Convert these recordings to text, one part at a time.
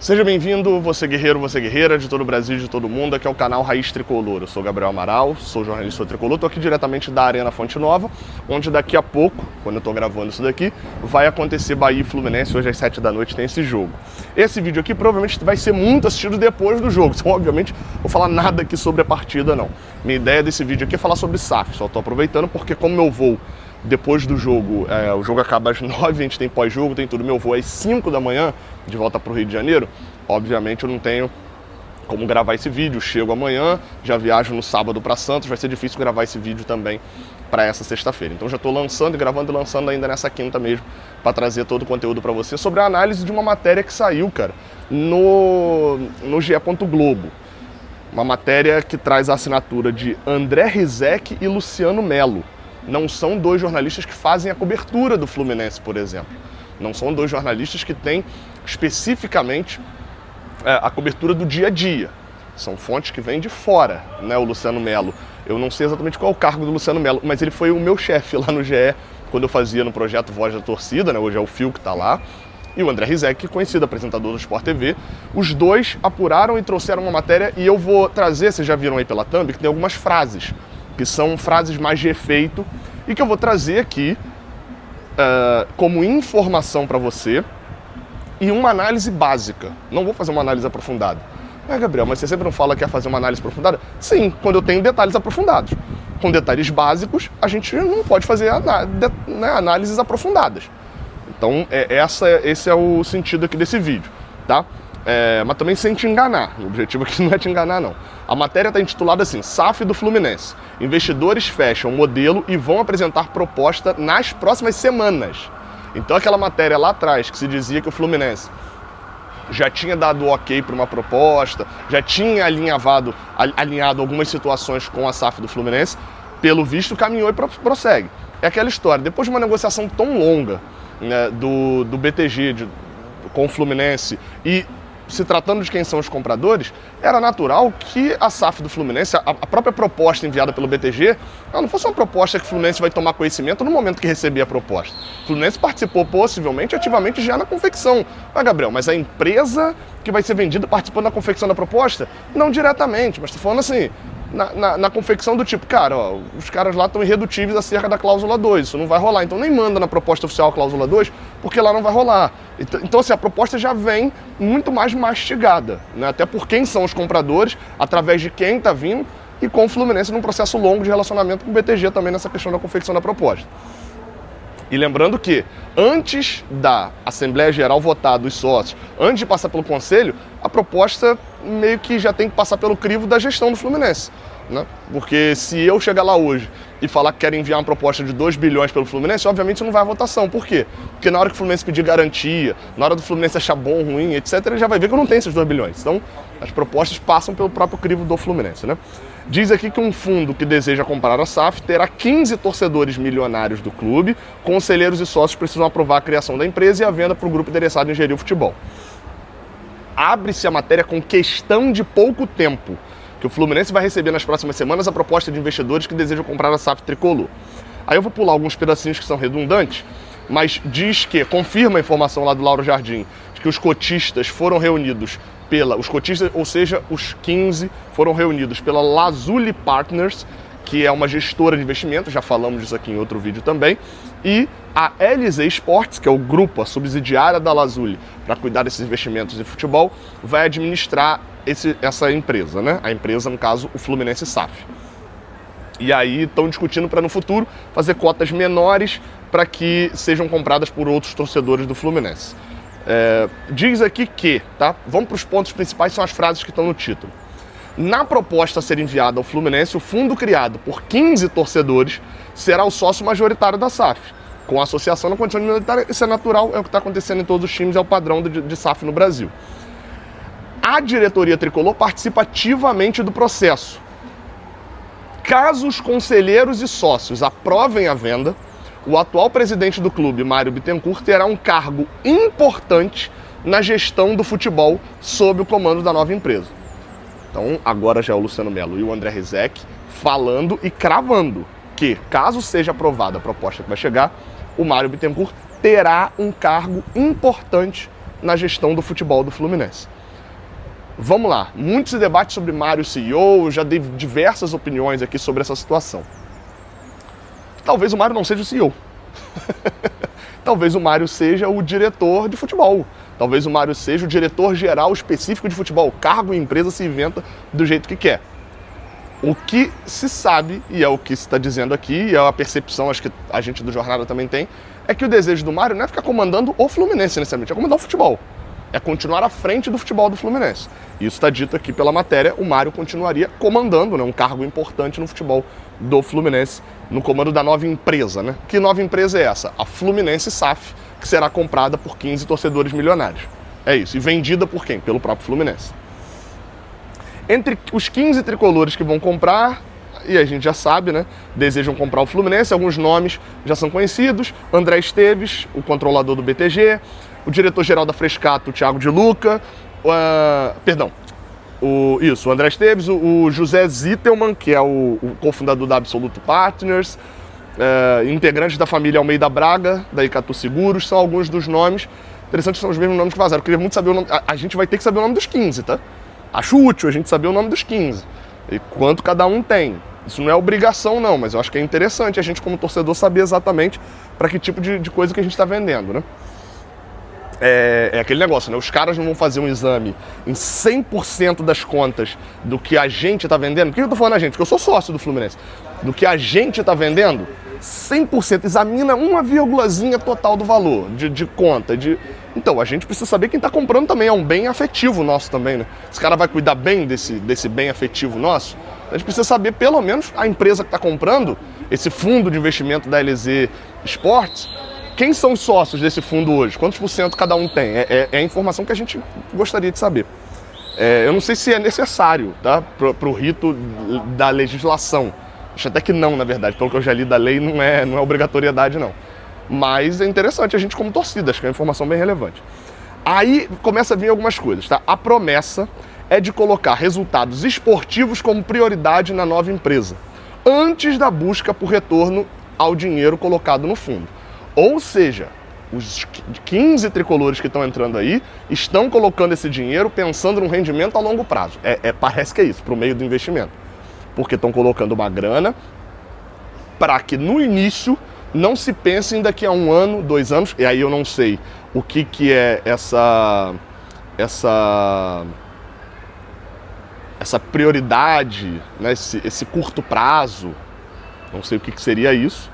Seja bem-vindo, você guerreiro, você guerreira de todo o Brasil e de todo mundo, aqui é o canal Raiz Tricolor. Eu sou Gabriel Amaral, sou jornalista tricolor, estou aqui diretamente da Arena Fonte Nova, onde daqui a pouco, quando eu estou gravando isso daqui, vai acontecer Bahia e Fluminense, hoje às 7 da noite tem esse jogo. Esse vídeo aqui provavelmente vai ser muito assistido depois do jogo, então obviamente não vou falar nada aqui sobre a partida não. Minha ideia desse vídeo aqui é falar sobre SAF, só estou aproveitando porque como meu voo depois do jogo, o jogo acaba às 9, a gente tem pós-jogo, tem tudo, meu voo é às 5 da manhã, de volta para o Rio de Janeiro, obviamente eu não tenho como gravar esse vídeo, chego amanhã, já viajo no sábado para Santos, vai ser difícil gravar esse vídeo também para essa sexta-feira. Então já estou lançando e gravando e lançando ainda nessa quinta mesmo, para trazer todo o conteúdo para você sobre a análise de uma matéria que saiu, cara, no GE. Globo. Uma matéria que traz a assinatura de André Rizek e Luciano Melo. Não são dois jornalistas que fazem a cobertura do Fluminense, por exemplo. Não são dois jornalistas que têm especificamente a cobertura do dia a dia. São fontes que vêm de fora, né? O Luciano Melo. Eu não sei exatamente qual é o cargo do Luciano Melo, mas ele foi o meu chefe lá no GE, quando eu fazia no projeto Voz da Torcida, né? Hoje é o Fio que está lá. E o André Rizek, conhecido apresentador do Sport TV. Os dois apuraram e trouxeram uma matéria, e eu vou trazer, vocês já viram aí pela thumb, que tem algumas frases que são frases mais de efeito e que eu vou trazer aqui como informação para você e uma análise básica. Não vou fazer uma análise aprofundada. Gabriel, mas você sempre não fala que quer fazer uma análise aprofundada? Sim, quando eu tenho detalhes aprofundados. Com detalhes básicos, a gente não pode fazer análises aprofundadas. Então, esse é o sentido aqui desse vídeo, tá? Mas também sem te enganar. O objetivo aqui não é te enganar, não. A matéria está intitulada assim, SAF do Fluminense. Investidores fecham modelo e vão apresentar proposta nas próximas semanas. Então aquela matéria lá atrás que se dizia que o Fluminense já tinha dado ok para uma proposta, já tinha alinhado algumas situações com a SAF do Fluminense, pelo visto caminhou e prossegue. É aquela história, depois de uma negociação tão longa, né, do BTG com o Fluminense e se tratando de quem são os compradores, era natural que a SAF do Fluminense, a própria proposta enviada pelo BTG, não fosse uma proposta que o Fluminense vai tomar conhecimento no momento que receber a proposta. O Fluminense participou possivelmente, ativamente, já na confecção. Gabriel, mas a empresa que vai ser vendida participou da confecção da proposta? Não diretamente, mas estou falando assim, na confecção do tipo, cara, ó, os caras lá estão irredutíveis acerca da cláusula 2, isso não vai rolar, então nem manda na proposta oficial a cláusula 2, porque lá não vai rolar. Então assim, a proposta já vem muito mais mastigada, né? Até por quem são os compradores, através de quem está vindo, e com o Fluminense num processo longo de relacionamento com o BTG também nessa questão da confecção da proposta. E lembrando que, antes da Assembleia Geral votar dos sócios, antes de passar pelo Conselho, a proposta meio que já tem que passar pelo crivo da gestão do Fluminense, né? Porque se eu chegar lá hoje e falar que quero enviar uma proposta de 2 bilhões pelo Fluminense, obviamente não vai à votação. Por quê? Porque na hora que o Fluminense pedir garantia, na hora do Fluminense achar bom, ruim, etc., ele já vai ver que eu não tenho esses 2 bilhões. Então, as propostas passam pelo próprio crivo do Fluminense, né? Diz aqui que um fundo que deseja comprar a SAF terá 15 torcedores milionários do clube, conselheiros e sócios precisam aprovar a criação da empresa e a venda para o grupo interessado em gerir o futebol. Abre-se a matéria com questão de pouco tempo, que o Fluminense vai receber nas próximas semanas a proposta de investidores que desejam comprar a SAF tricolor. Aí eu vou pular alguns pedacinhos que são redundantes, mas diz que, confirma a informação lá do Lauro Jardim, de que os cotistas foram reunidos os cotistas, ou seja, os 15 foram reunidos pela Lazuli Partners, que é uma gestora de investimentos, já falamos disso aqui em outro vídeo também, e a LZ Sports, que é o grupo, a subsidiária da Lazuli, para cuidar desses investimentos em futebol, vai administrar essa empresa, né? A empresa, no caso, o Fluminense SAF. E aí estão discutindo para no futuro fazer cotas menores para que sejam compradas por outros torcedores do Fluminense. Diz aqui que, tá? Vamos para os pontos principais, são as frases que estão no título. Na proposta a ser enviada ao Fluminense, o fundo criado por 15 torcedores será o sócio majoritário da SAF. Com a associação na condição de minoritária, isso é natural, é o que está acontecendo em todos os times, é o padrão de SAF no Brasil. A diretoria tricolor participa ativamente do processo. Caso os conselheiros e sócios aprovem a venda, o atual presidente do clube, Mário Bittencourt, terá um cargo importante na gestão do futebol sob o comando da nova empresa. Então, agora já é o Luciano Melo e o André Rizek falando e cravando que, caso seja aprovada a proposta que vai chegar, o Mário Bittencourt terá um cargo importante na gestão do futebol do Fluminense. Vamos lá, muitos debates sobre Mário CEO, eu já dei diversas opiniões aqui sobre essa situação. Talvez o Mário não seja o CEO. Talvez o Mário seja o diretor de futebol. Talvez o Mário seja o diretor geral específico de futebol. O cargo e empresa se inventa do jeito que quer. O que se sabe, e é o que se está dizendo aqui, e é a percepção, acho que a gente do Jornada também tem, é que o desejo do Mário não é ficar comandando o Fluminense necessariamente, é comandar o futebol. É continuar à frente do futebol do Fluminense. Isso está dito aqui pela matéria, o Mário continuaria comandando, né, um cargo importante no futebol do Fluminense, no comando da nova empresa. Né? Que nova empresa é essa? A Fluminense SAF, que será comprada por 15 torcedores milionários. É isso. E vendida por quem? Pelo próprio Fluminense. Entre os 15 tricolores que vão comprar, e a gente já sabe, né? Desejam comprar o Fluminense, alguns nomes já são conhecidos. André Esteves, o controlador do BTG, o diretor-geral da Frescato, o Thiago de Luca, o André Esteves, o José Zittelman, que é o cofundador da Absoluto Partners, integrantes da família Almeida Braga, da Icatu Seguros, são alguns dos nomes. Interessante que são os mesmos nomes que vazaram. Eu queria muito saber o nome. A gente vai ter que saber o nome dos 15, tá? Acho útil a gente saber o nome dos 15 e quanto cada um tem. Isso não é obrigação não, mas eu acho que é interessante a gente como torcedor saber exatamente para que tipo de coisa que a gente está vendendo, né? É aquele negócio, né? Os caras não vão fazer um exame em 100% das contas do que a gente está vendendo. Por que eu tô falando a gente? Porque eu sou sócio do Fluminense. Do que a gente está vendendo, 100%, examina uma vírgulazinha total do valor de conta. Então, a gente precisa saber quem está comprando também. É um bem afetivo nosso também, né? Esse cara vai cuidar bem desse bem afetivo nosso. A gente precisa saber, pelo menos, a empresa que está comprando, esse fundo de investimento da LZ Sports, quem são os sócios desse fundo hoje? Quantos por cento cada um tem? É a informação que a gente gostaria de saber. Eu não sei se é necessário, tá? Para o rito da legislação. Acho até que não, na verdade. Pelo que eu já li da lei, não é obrigatoriedade, não. Mas é interessante a gente como torcida, acho que é uma informação bem relevante. Aí começa a vir algumas coisas, tá? A promessa é de colocar resultados esportivos como prioridade na nova empresa, antes da busca por retorno ao dinheiro colocado no fundo. Ou seja, os 15 tricolores que estão entrando aí estão colocando esse dinheiro pensando num rendimento a longo prazo. Parece que é isso, para o meio do investimento. Porque estão colocando uma grana para que no início não se pense em daqui a 1 ano, 2 anos, e aí eu não sei o que é essa prioridade, né? esse curto prazo, não sei o que seria isso.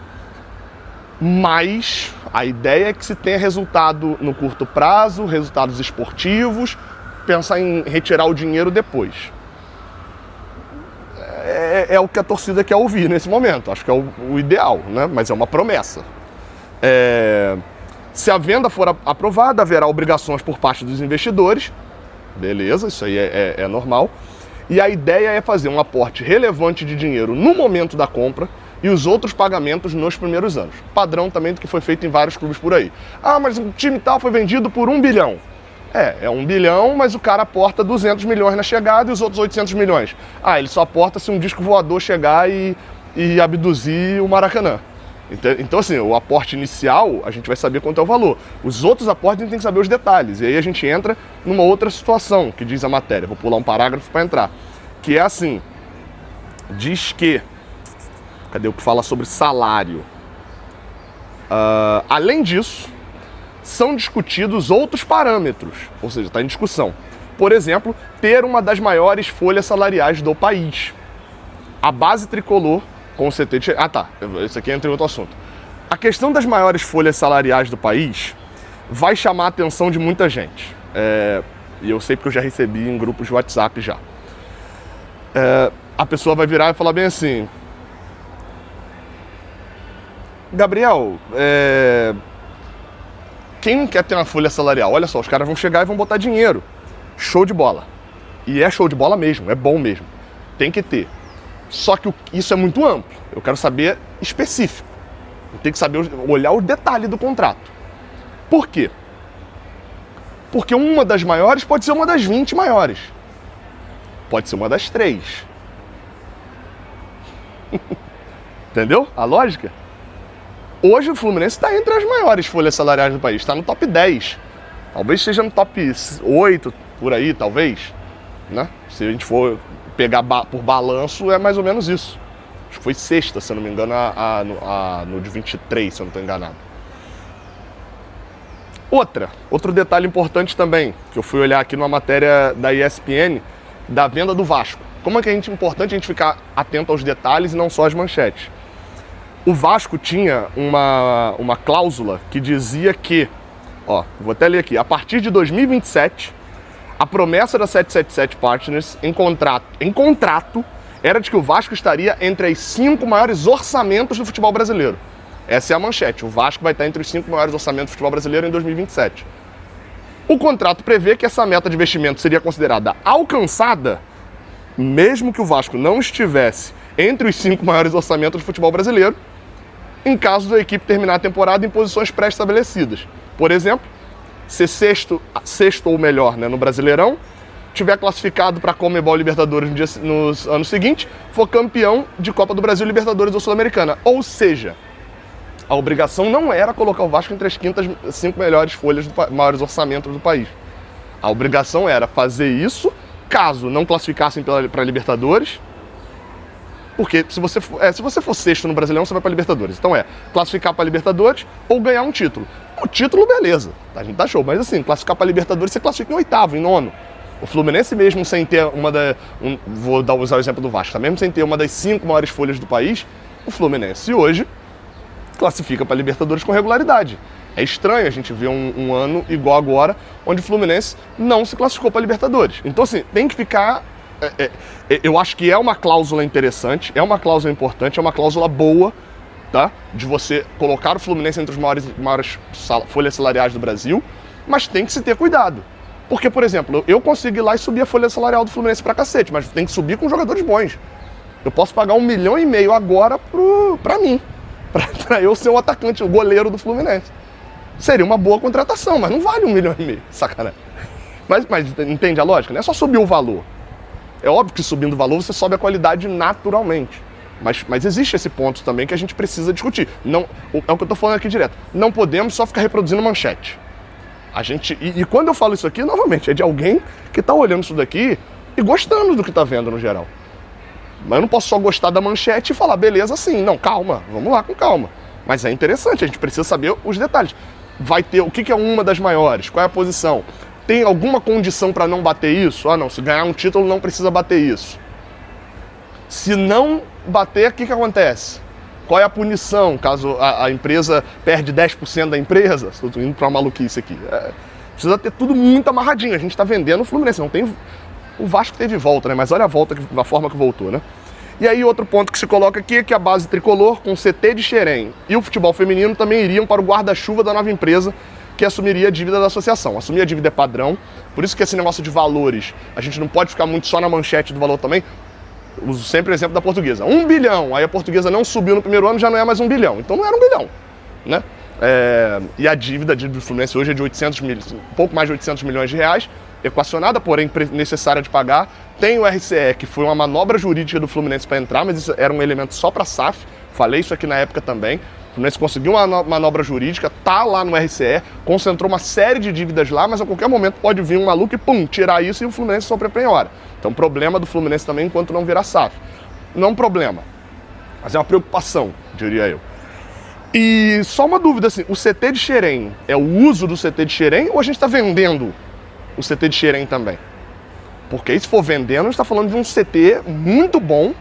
Mas a ideia é que se tenha resultado no curto prazo, resultados esportivos, pensar em retirar o dinheiro depois. É o que a torcida quer ouvir nesse momento, acho que é o ideal, né? Mas é uma promessa. Se a venda for aprovada, haverá obrigações por parte dos investidores, beleza, isso aí é normal. E a ideia é fazer um aporte relevante de dinheiro no momento da compra, e os outros pagamentos nos primeiros anos. Padrão também do que foi feito em vários clubes por aí. Ah, mas o time tal foi vendido por 1 bilhão. É 1 bilhão, mas o cara aporta 200 milhões na chegada e os outros 800 milhões. Ah, ele só aporta se um disco voador chegar e abduzir o Maracanã. Então, assim, o aporte inicial, a gente vai saber quanto é o valor. Os outros aportes, a gente tem que saber os detalhes. E aí a gente entra numa outra situação, que diz a matéria. Vou pular um parágrafo para entrar. Que é assim, diz que... Cadê o que fala sobre salário? Além disso, são discutidos outros parâmetros, ou seja, está em discussão. Por exemplo, ter uma das maiores folhas salariais do país. A base tricolor com o CT de... isso aqui entra em outro assunto. A questão das maiores folhas salariais do país vai chamar a atenção de muita gente. E eu sei porque eu já recebi em grupos de WhatsApp já. A pessoa vai virar e falar bem assim... Gabriel, quem não quer ter uma folha salarial? Olha só, os caras vão chegar e vão botar dinheiro. Show de bola. E é show de bola mesmo, é bom mesmo. Tem que ter. Só que isso é muito amplo. Eu quero saber específico. Eu tenho que saber olhar o detalhe do contrato. Por quê? Porque uma das maiores pode ser uma das 20 maiores. Pode ser uma das 3. Entendeu a lógica? Hoje o Fluminense está entre as maiores folhas salariais do país, está no top 10. Talvez seja no top 8, por aí, talvez, né? Se a gente for pegar por balanço, é mais ou menos isso. Acho que foi sexta, se eu não me engano, no de 23, se eu não estou enganado. Outro detalhe importante também, que eu fui olhar aqui numa matéria da ESPN, da venda do Vasco. Como é que é importante a gente ficar atento aos detalhes e não só às manchetes? O Vasco tinha uma cláusula que dizia que, vou até ler aqui, a partir de 2027, a promessa da 777 Partners em contrato era de que o Vasco estaria entre as 5 maiores orçamentos do futebol brasileiro. Essa é a manchete, o Vasco vai estar entre os 5 maiores orçamentos do futebol brasileiro em 2027. O contrato prevê que essa meta de investimento seria considerada alcançada mesmo que o Vasco não estivesse entre os 5 maiores orçamentos do futebol brasileiro, em caso da equipe terminar a temporada em posições pré-estabelecidas. Por exemplo, ser sexto ou melhor, né, no Brasileirão, tiver classificado para a Conmebol Libertadores no ano seguinte, for campeão de Copa do Brasil, Libertadores ou Sul-Americana. Ou seja, a obrigação não era colocar o Vasco entre as 5 melhores folhas, maiores orçamentos do país. A obrigação era fazer isso caso não classificassem para a Libertadores, porque se você for sexto no Brasileirão, você vai para a Libertadores. Então classificar para a Libertadores ou ganhar um título. O título, beleza, a gente tá show, mas assim, classificar para a Libertadores, você classifica em 8º, em 9º. O Fluminense mesmo sem ter vou usar o exemplo do Vasco, mesmo sem ter uma das 5 maiores folhas do país, o Fluminense hoje classifica para a Libertadores com regularidade. É estranho a gente ver um ano igual agora, onde o Fluminense não se classificou para a Libertadores. Então, assim, tem que ficar... eu acho que é uma cláusula interessante, é uma cláusula importante, é uma cláusula boa, tá? De você colocar o Fluminense entre os maiores folhas salariais do Brasil, mas tem que se ter cuidado. Porque, por exemplo, eu consigo ir lá e subir a folha salarial do Fluminense pra cacete, mas tem que subir com jogadores bons. Eu posso pagar 1,5 milhão agora pra mim, pra eu ser o atacante, o goleiro do Fluminense. Seria uma boa contratação, mas não vale 1,5 milhão, sacanagem. Mas entende a lógica? Não é só subir o valor. É óbvio que subindo o valor você sobe a qualidade naturalmente. Mas existe esse ponto também que a gente precisa discutir. Não, é o que eu tô falando aqui direto. Não podemos só ficar reproduzindo manchete. E quando eu falo isso aqui, novamente, é de alguém que tá olhando isso daqui e gostando do que tá vendo no geral. Mas eu não posso só gostar da manchete e falar, beleza, sim. Não, calma, vamos lá com calma. Mas é interessante, a gente precisa saber os detalhes. Vai ter o que é uma das maiores, qual é a posição? Tem alguma condição para não bater isso? Ah, não, se ganhar um título não precisa bater isso. Se não bater, o que acontece? Qual é a punição caso a empresa perde 10% da empresa? Estou indo para uma maluquice aqui. Precisa ter tudo muito amarradinho. A gente está vendendo o Fluminense, não tem... O Vasco teve volta, né? Mas olha a volta, da forma que voltou, né? E aí outro ponto que se coloca aqui é que a base tricolor com o CT de Xerém e o futebol feminino também iriam para o guarda-chuva da nova empresa que assumiria a dívida da associação. Assumir a dívida é padrão, por isso que esse negócio de valores, a gente não pode ficar muito só na manchete do valor também. Uso sempre o exemplo da Portuguesa. 1 bilhão, aí a Portuguesa não subiu no primeiro ano, já não é mais 1 bilhão. Então não era 1 bilhão, né? E a dívida do Fluminense hoje é de 800 milhões, um pouco mais de 800 milhões de reais, equacionada, porém necessária de pagar. Tem o RCE, que foi uma manobra jurídica do Fluminense para entrar, mas isso era um elemento só para a SAF. Falei isso aqui na época também. O Fluminense conseguiu uma manobra jurídica, tá lá no RCE, concentrou uma série de dívidas lá, mas a qualquer momento pode vir um maluco e tirar isso e o Fluminense sofre penhora. Então problema do Fluminense também enquanto não virar SAF. Não é um problema, mas é uma preocupação, diria eu. E só uma dúvida, assim, o CT de Xerém é o uso do CT de Xerém ou a gente está vendendo o CT de Xerém também? Porque aí, se for vendendo, a gente está falando de um CT muito bom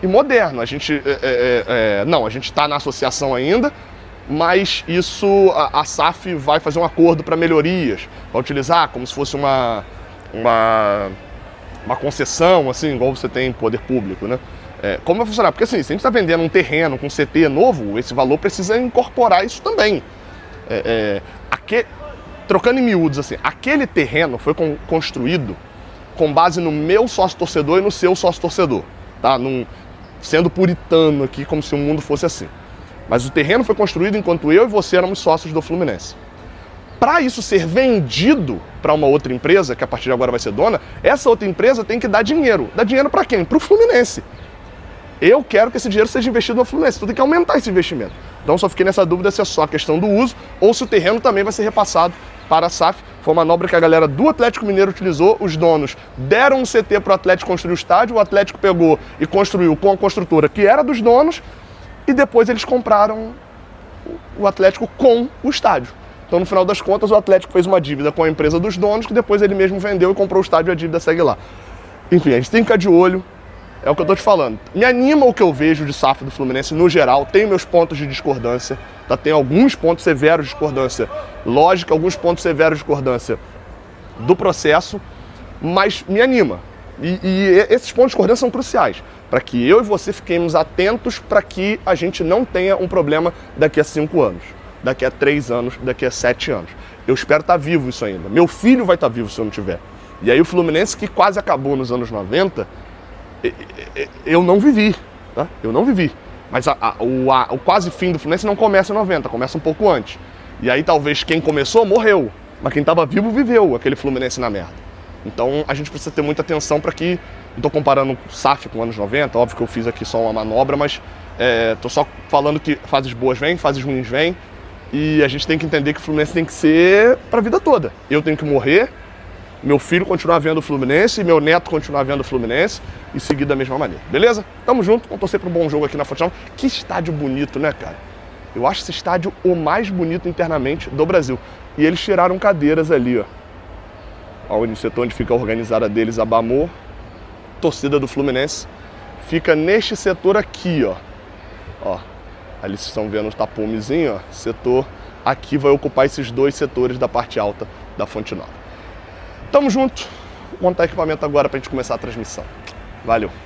e moderno. A gente a gente está na associação ainda, mas isso a SAF vai fazer um acordo para melhorias, vai utilizar como se fosse uma concessão, assim, igual você tem em poder público, né? Como vai funcionar? Porque assim, se a gente está vendendo um terreno com CT novo, esse valor precisa incorporar isso também. Trocando em miúdos, assim, aquele terreno foi construído com base no meu sócio-torcedor e no seu sócio-torcedor, tá? Sendo puritano aqui, como se o mundo fosse assim. Mas o terreno foi construído enquanto eu e você éramos sócios do Fluminense. Para isso ser vendido para uma outra empresa, que a partir de agora vai ser dona, essa outra empresa tem que dar dinheiro. Dar dinheiro para quem? Para o Fluminense. Eu quero que esse dinheiro seja investido no Fluminense, então tem que aumentar esse investimento. Então só fiquei nessa dúvida se é só a questão do uso ou se o terreno também vai ser repassado para a SAF. Foi uma manobra que a galera do Atlético Mineiro utilizou, os donos deram um CT para o Atlético construir o estádio, o Atlético pegou e construiu com a construtora que era dos donos, e depois eles compraram o Atlético com o estádio. Então, no final das contas, o Atlético fez uma dívida com a empresa dos donos, que depois ele mesmo vendeu e comprou o estádio e a dívida segue lá. Enfim, a gente tem que ficar de olho, é o que eu tô te falando. Me anima o que eu vejo de SAF do Fluminense no geral, tem meus pontos de discordância, tá? Tem alguns pontos severos de discordância lógica, alguns pontos severos de discordância do processo, mas me anima. E esses pontos de discordância são cruciais, para que eu e você fiquemos atentos para que a gente não tenha um problema daqui a 5 anos, daqui a 3 anos, daqui a 7 anos. Eu espero estar vivo isso ainda. Meu filho vai estar vivo se eu não tiver. E aí o Fluminense, que quase acabou nos anos 90, eu não vivi, tá? Eu não vivi. Mas o quase fim do Fluminense não começa em 90, começa um pouco antes. E aí talvez quem começou morreu, mas quem estava vivo viveu aquele Fluminense na merda. Então a gente precisa ter muita atenção para que... Não estou comparando o SAF com anos 90, óbvio que eu fiz aqui só uma manobra, mas estou só falando que fases boas vêm, fases ruins vêm, e a gente tem que entender que o Fluminense tem que ser para a vida toda. Eu tenho que morrer, meu filho continuar vendo o Fluminense, meu neto continuar vendo o Fluminense e seguir da mesma maneira, beleza? Tamo junto, vamos torcer para um bom jogo aqui na Fonte Nova. Que estádio bonito, né, cara? Eu acho esse estádio o mais bonito internamente do Brasil. E eles tiraram cadeiras ali, ó. Onde o setor onde fica a organizada deles, a Bamor, torcida do Fluminense, fica neste setor aqui, ó. Ó, ali vocês estão vendo o tapumezinho, ó. Setor aqui vai ocupar esses 2 setores da parte alta da Fonte Nova. Tamo junto. Vou montar equipamento agora pra gente começar a transmissão. Valeu!